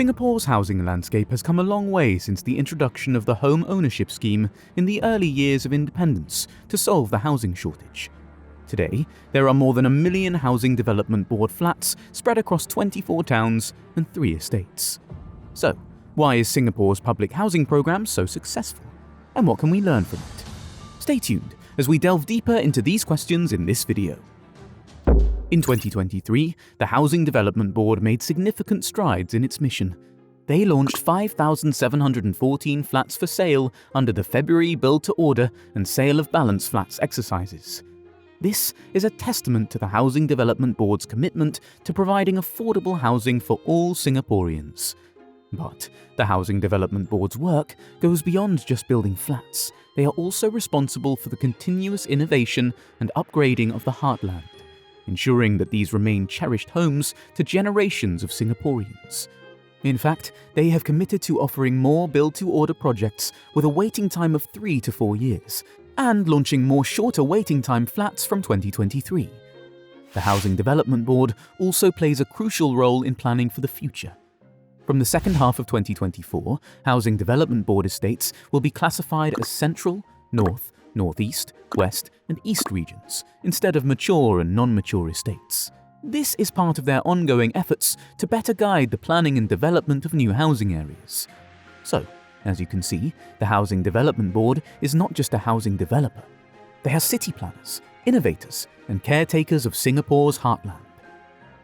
Singapore's housing landscape has come a long way since the introduction of the home ownership scheme in the early years of independence to solve the housing shortage. Today, there are more than 1 million Housing Development Board flats spread across 24 towns and 3 estates. So, why is Singapore's public housing program so successful? And what can we learn from it? Stay tuned as we delve deeper into these questions in this video. In 2023, the Housing Development Board made significant strides in its mission. They launched 5,714 flats for sale under the February Build to Order and Sale of Balance Flats exercises. This is a testament to the Housing Development Board's commitment to providing affordable housing for all Singaporeans. But the Housing Development Board's work goes beyond just building flats. They are also responsible for the continuous innovation and upgrading of the heartland, ensuring that these remain cherished homes to generations of Singaporeans. In fact, they have committed to offering more build-to-order projects with a waiting time of 3 to 4 years, and launching more shorter waiting time flats from 2023. The Housing Development Board also plays a crucial role in planning for the future. From the second half of 2024, Housing Development Board estates will be classified as Central, North, Northeast, West and East regions, instead of mature and non-mature estates. This is part of their ongoing efforts to better guide the planning and development of new housing areas. So, as you can see, the Housing Development Board is not just a housing developer. They are city planners, innovators and caretakers of Singapore's heartland.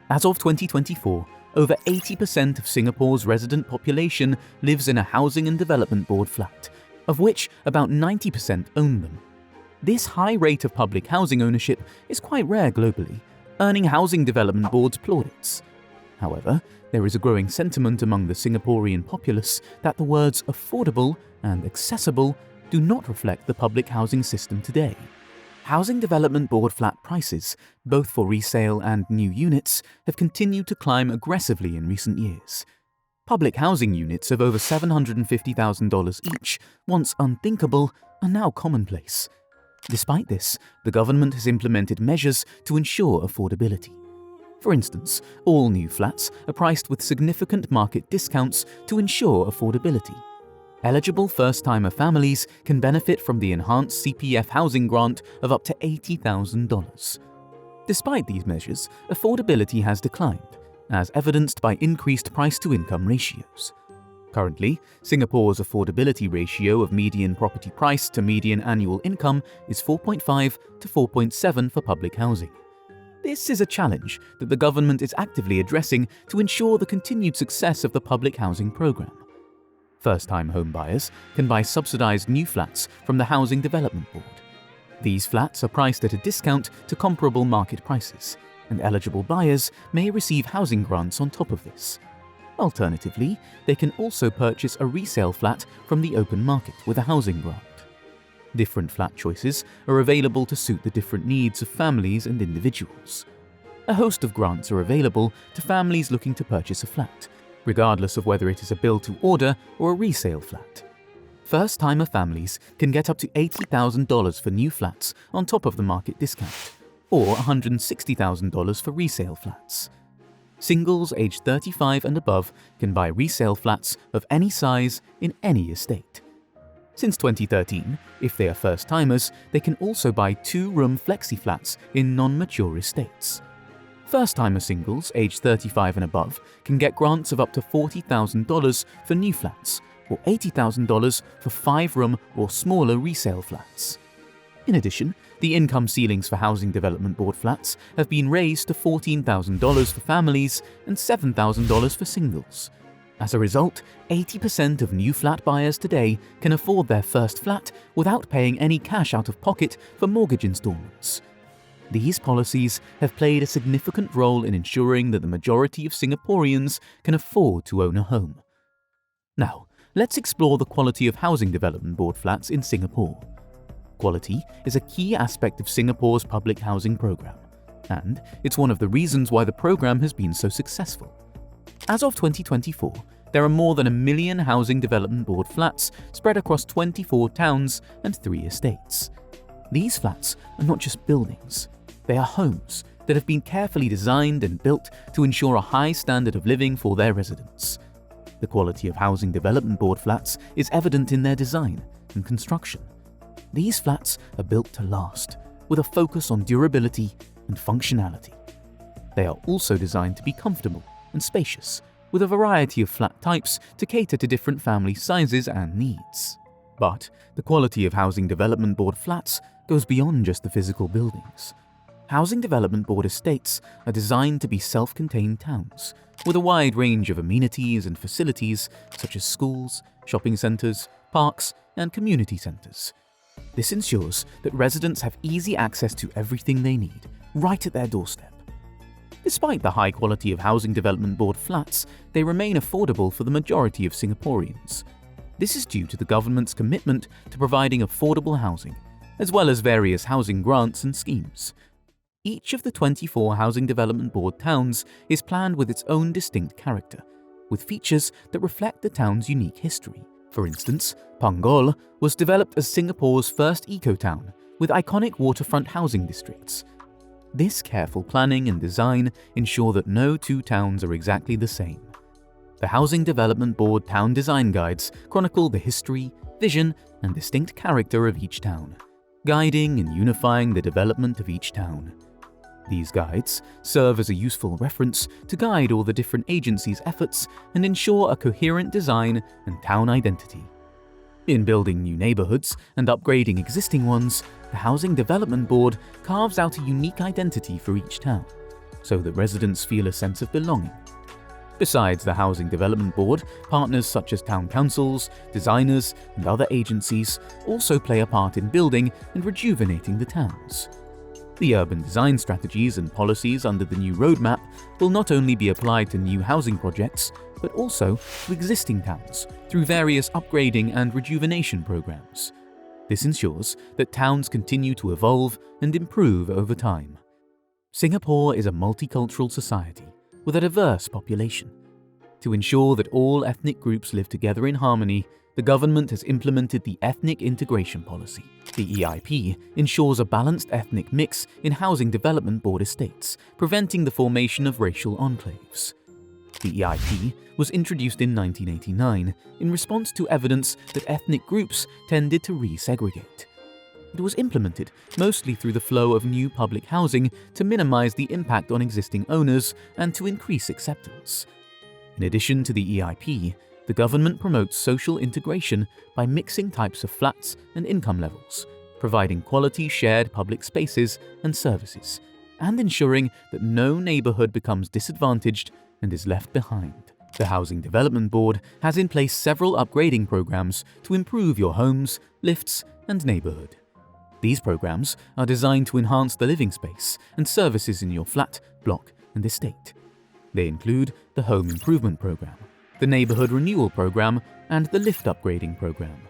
As of 2024, over 80% of Singapore's resident population lives in a Housing and Development Board flat, of which about 90% own them. This high rate of public housing ownership is quite rare globally, earning Housing Development Boards plaudits. However, there is a growing sentiment among the Singaporean populace that the words affordable and accessible do not reflect the public housing system today. Housing Development Board flat prices, both for resale and new units, have continued to climb aggressively in recent years. Public housing units of over $750,000 each, once unthinkable, are now commonplace. Despite this, the government has implemented measures to ensure affordability. For instance, all new flats are priced with significant market discounts to ensure affordability. Eligible first-timer families can benefit from the enhanced CPF housing grant of up to $80,000. Despite these measures, affordability has declined, as evidenced by increased price-to-income ratios. Currently, Singapore's affordability ratio of median property price to median annual income is 4.5 to 4.7 for public housing. This is a challenge that the government is actively addressing to ensure the continued success of the public housing program. First-time home buyers can buy subsidized new flats from the Housing Development Board. These flats are priced at a discount to comparable market prices, and eligible buyers may receive housing grants on top of this. Alternatively, they can also purchase a resale flat from the open market with a housing grant. Different flat choices are available to suit the different needs of families and individuals. A host of grants are available to families looking to purchase a flat, regardless of whether it is a build-to-order or a resale flat. First-timer families can get up to $80,000 for new flats on top of the market discount, or $160,000 for resale flats. Singles aged 35 and above can buy resale flats of any size in any estate. Since 2013, if they are first-timers, they can also buy 2-room flexi-flats in non-mature estates. First-timer singles aged 35 and above can get grants of up to $40,000 for new flats, or $80,000 for 5-room or smaller resale flats. In addition, the income ceilings for Housing Development Board flats have been raised to $14,000 for families and $7,000 for singles. As a result, 80% of new flat buyers today can afford their first flat without paying any cash out of pocket for mortgage installments. These policies have played a significant role in ensuring that the majority of Singaporeans can afford to own a home. Now, let's explore the quality of Housing Development Board flats in Singapore. Quality is a key aspect of Singapore's public housing program, and it's one of the reasons why the program has been so successful. As of 2024, there are more than 1 million Housing Development Board flats spread across 24 towns and 3 estates. These flats are not just buildings. They are homes that have been carefully designed and built to ensure a high standard of living for their residents. The quality of Housing Development Board flats is evident in their design and construction. These flats are built to last, with a focus on durability and functionality. They are also designed to be comfortable and spacious, with a variety of flat types to cater to different family sizes and needs. But the quality of Housing Development Board flats goes beyond just the physical buildings. Housing Development Board estates are designed to be self-contained towns, with a wide range of amenities and facilities such as schools, shopping centres, parks, and community centres. This ensures that residents have easy access to everything they need, right at their doorstep. Despite the high quality of Housing Development Board flats, they remain affordable for the majority of Singaporeans. This is due to the government's commitment to providing affordable housing, as well as various housing grants and schemes. Each of the 24 Housing Development Board towns is planned with its own distinct character, with features that reflect the town's unique history. For instance, Punggol was developed as Singapore's first eco-town, with iconic waterfront housing districts. This careful planning and design ensure that no two towns are exactly the same. The Housing Development Board Town Design Guides chronicle the history, vision, and distinct character of each town, guiding and unifying the development of each town. These guides serve as a useful reference to guide all the different agencies' efforts and ensure a coherent design and town identity. In building new neighbourhoods and upgrading existing ones, the Housing Development Board carves out a unique identity for each town, so that residents feel a sense of belonging. Besides the Housing Development Board, partners such as town councils, designers, and other agencies also play a part in building and rejuvenating the towns. The urban design strategies and policies under the new roadmap will not only be applied to new housing projects, but also to existing towns through various upgrading and rejuvenation programs. This ensures that towns continue to evolve and improve over time. Singapore is a multicultural society with a diverse population. To ensure that all ethnic groups live together in harmony, the government has implemented the Ethnic Integration Policy. The EIP ensures a balanced ethnic mix in Housing Development Board estates, preventing the formation of racial enclaves. The EIP was introduced in 1989 in response to evidence that ethnic groups tended to resegregate. It was implemented mostly through the flow of new public housing to minimize the impact on existing owners and to increase acceptance. In addition to the EIP, the government promotes social integration by mixing types of flats and income levels, providing quality shared public spaces and services, and ensuring that no neighbourhood becomes disadvantaged and is left behind. The Housing Development Board has in place several upgrading programs to improve your homes, lifts, and neighbourhood. These programs are designed to enhance the living space and services in your flat, block, and estate. They include the Home Improvement Program, the Neighbourhood Renewal Program, and the Lift Upgrading Program.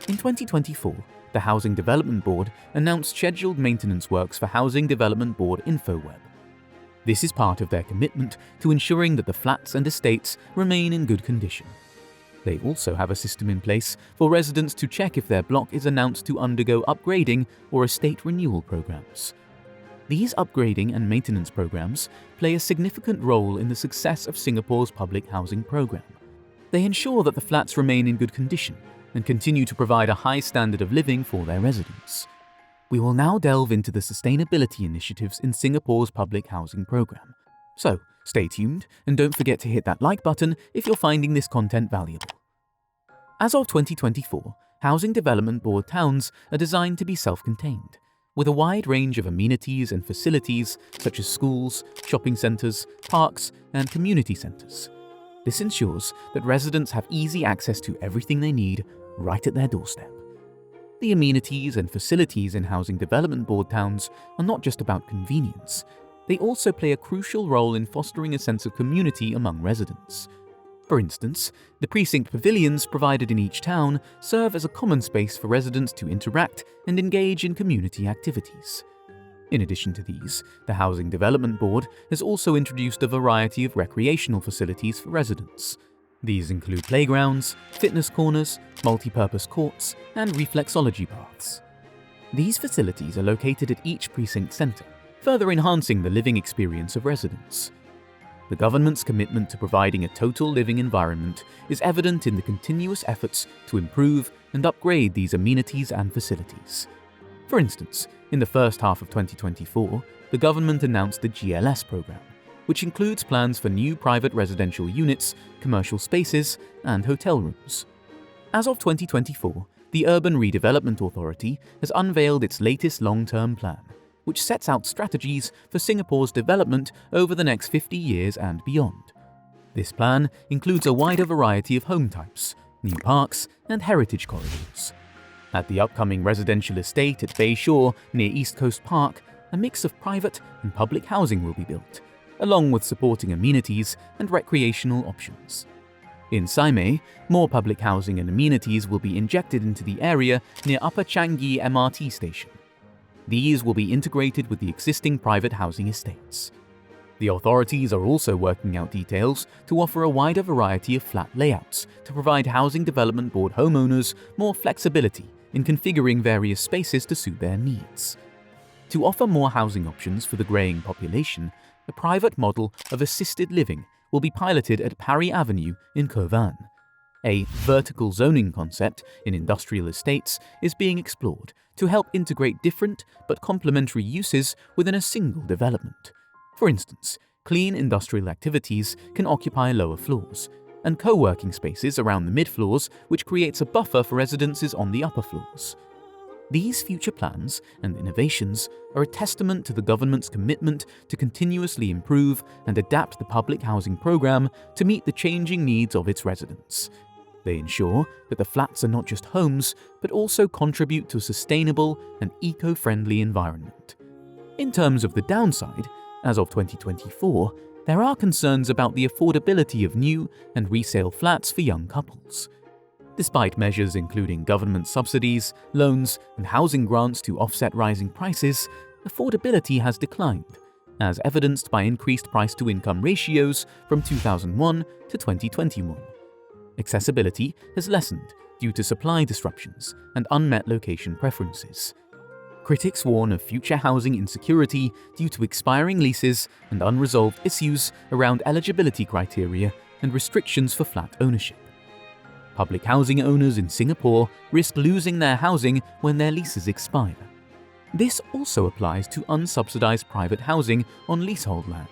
In 2024, the Housing Development Board announced scheduled maintenance works for Housing Development Board InfoWeb. This is part of their commitment to ensuring that the flats and estates remain in good condition. They also have a system in place for residents to check if their block is announced to undergo upgrading or estate renewal programs. These upgrading and maintenance programs play a significant role in the success of Singapore's public housing program. They ensure that the flats remain in good condition and continue to provide a high standard of living for their residents. We will now delve into the sustainability initiatives in Singapore's public housing program. So, stay tuned and don't forget to hit that like button if you're finding this content valuable. As of 2024, Housing Development Board towns are designed to be self-contained, with a wide range of amenities and facilities such as schools, shopping centres, parks, and community centres. This ensures that residents have easy access to everything they need right at their doorstep. The amenities and facilities in Housing Development Board towns are not just about convenience. They also play a crucial role in fostering a sense of community among residents. For instance, the precinct pavilions provided in each town serve as a common space for residents to interact and engage in community activities. In addition to these, the Housing Development Board has also introduced a variety of recreational facilities for residents. These include playgrounds, fitness corners, multi-purpose courts, and reflexology baths. These facilities are located at each precinct centre, further enhancing the living experience of residents. The government's commitment to providing a total living environment is evident in the continuous efforts to improve and upgrade these amenities and facilities. For instance, in the first half of 2024, the government announced the GLS program, which includes plans for new private residential units, commercial spaces, and hotel rooms. As of 2024, the Urban Redevelopment Authority has unveiled its latest long-term plan, which sets out strategies for Singapore's development over the next 50 years and beyond. This plan includes a wider variety of home types, new parks, and heritage corridors. At the upcoming residential estate at Bay Shore near East Coast Park, a mix of private and public housing will be built, along with supporting amenities and recreational options. In Saimei, more public housing and amenities will be injected into the area near Upper Changi MRT station. These will be integrated with the existing private housing estates. The authorities are also working out details to offer a wider variety of flat layouts to provide Housing Development Board homeowners more flexibility in configuring various spaces to suit their needs. To offer more housing options for the greying population, a private model of assisted living will be piloted at Parry Avenue in Kovan. A vertical zoning concept in industrial estates is being explored to help integrate different but complementary uses within a single development. For instance, clean industrial activities can occupy lower floors, and co-working spaces around the mid-floors, which creates a buffer for residences on the upper floors. These future plans and innovations are a testament to the government's commitment to continuously improve and adapt the public housing program to meet the changing needs of its residents. They ensure that the flats are not just homes, but also contribute to a sustainable and eco-friendly environment. In terms of the downside, as of 2024, there are concerns about the affordability of new and resale flats for young couples. Despite measures including government subsidies, loans, and housing grants to offset rising prices, affordability has declined, as evidenced by increased price-to-income ratios from 2001 to 2021. Accessibility has lessened due to supply disruptions and unmet location preferences. Critics warn of future housing insecurity due to expiring leases and unresolved issues around eligibility criteria and restrictions for flat ownership. Public housing owners in Singapore risk losing their housing when their leases expire. This also applies to unsubsidized private housing on leasehold land.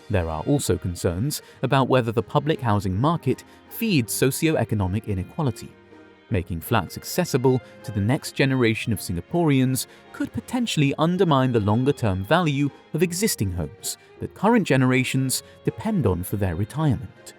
There are also concerns about whether the public housing market feeds socio-economic inequality. Making flats accessible to the next generation of Singaporeans could potentially undermine the longer-term value of existing homes that current generations depend on for their retirement.